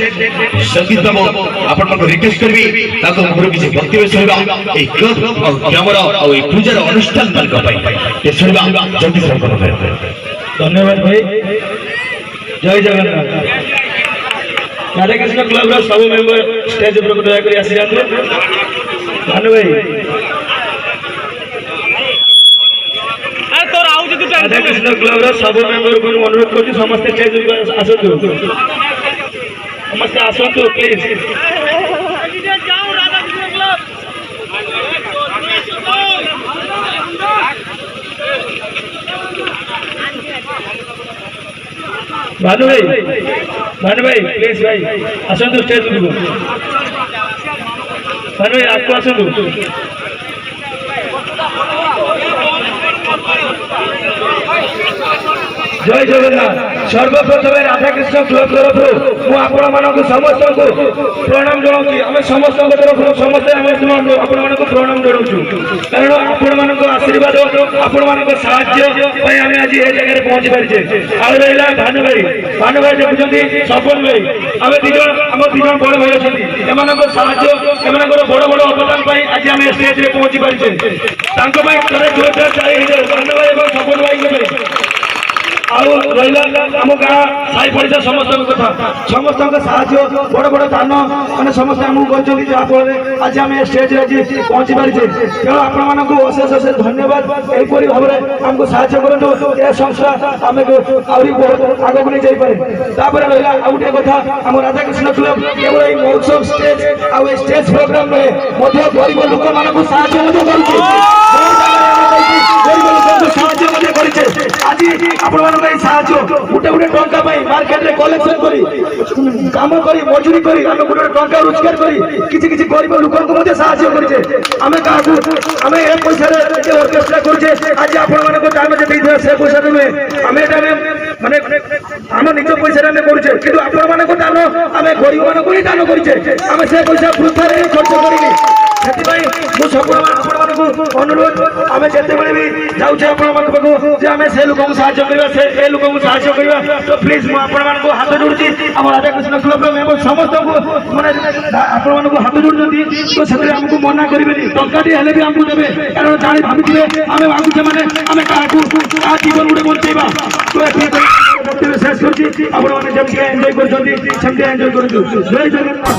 संगीत बाबू आपण को रिक्वेस्ट करबी ताको मोर किछ वक्तव्य सुनबा ए क्लब और कैमरा और ए पूजार अनुष्ठान मान को पाई ए सुनबा जल्दी से करो। धन्यवाद भाई। जय जगन्नाथ। राधा कृष्ण क्लब रो सब मेंबर स्टेज ऊपर को दया करी आसी जातु। भानु भाई राधा कृष्ण क्लब रो सब मेंबर को अनुरोध करछु समस्त स्टेज ऊपर आसतु। समस्त आसतु प्लीज। भानु भाई प्लीज भाई आसतु स्टेज ऊपर। भानु भाई आपको आसतु। जय जगन्नाथ। सर्वप्रथम राधाकृष्ण क्लब तरफ आपण मानक समस्त को प्रणाम जनाऊँ। आम समस्त तरफ समस्त आपण मानक प्रणाम जनाऊँ कारण आपण मानक आशीर्वाद आपण मानक साहाय्य आम आज ये जगह पहुंची पारिचे। आउ रहा भानु भाई देखुं सपन भाई आम दिज आम दिज बड़ भाई अच्छा एम साहाय्य एम बड़ बड़ अवदान आज आम स्टेज में पहुंची पारिचे। जोरदार ताली भानु भाई और सपन भाई आम गाँ साई पड़िशा समस्त कथा समस्त साहय बड़ बड़ दान मैंने समस्त आमको कर जहाँफल आज आम स्टेज पहुंची पारिचे। तेणु आपण मानक अशेष अशेष धन्यवाद। यहीपरि भाव में आमको साहय करूँ यह संस्था आम आहरी बहुत आगक नहीं जापे। तापर रहा आउ गोटे कथा आम राधाकृष्ण क्लब केवल ये महोत्सव स्टेज आउ स्टेज प्रोग्राम में गरीब लोक मानक साहय आज आपण साहय गोटे गोटे टंका मार्केट में कलेक्शन करी काम करी मजूरी करी आम गोटे टंका रोजगार करी किसी किसी गरीब लोक साहय करे। आम क्या आम ए पैसा अर्केस्ट्रा करे आज आपण मानक दान से पैसा नुहे आम माने आम निज पैसा करुचे कि आपण मानक दान आम गरीब मानक ही दान करे आम से पैसा वृथा खर्च करी अनुरोध आम जिते भी जाऊे आम से लोक साहय करवा से लोक साहय करवा तो प्लीज मुझे हाथ जोड़ी आम राधाकृष्ण क्लब मेम्बर समस्त मैंने हाथ जोड़ी तो से आमको मना करेंगे टंकाटे हेल्ले भी आमको देवे कारण जानी भावी आम मागुचे मैंने आम क्या जीवन गोटे बचेगा तो वक्तव्य शेष कर एंजॉय कर जय जगन्नाथ।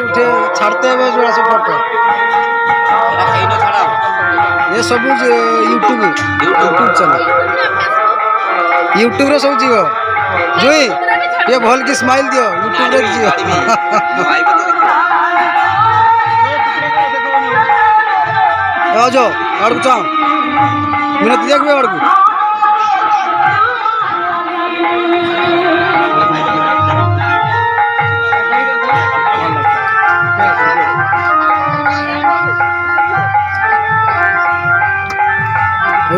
उठे छाड़ते हैं जो फोटो ये सब यूट्यूब चैनल यूट्यूब रे सब जीव जुई ये भल की स्माइल दियो यूट्यूब रे जीव जो आड़ू चाह मिनट दिया को आड़ू Hey,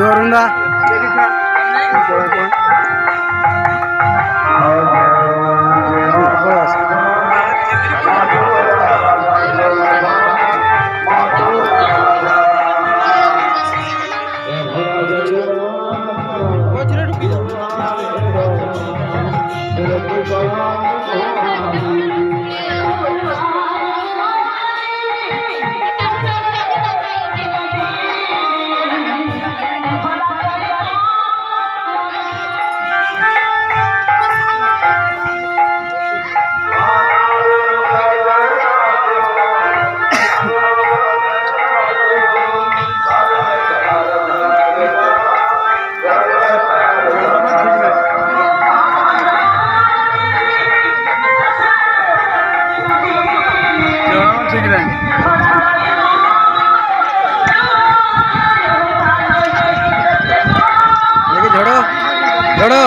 ठीक रहे देखिए झड़ो झड़ो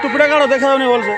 टुकड़ा काढ़ो देखा जाओ बोल से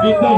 Kita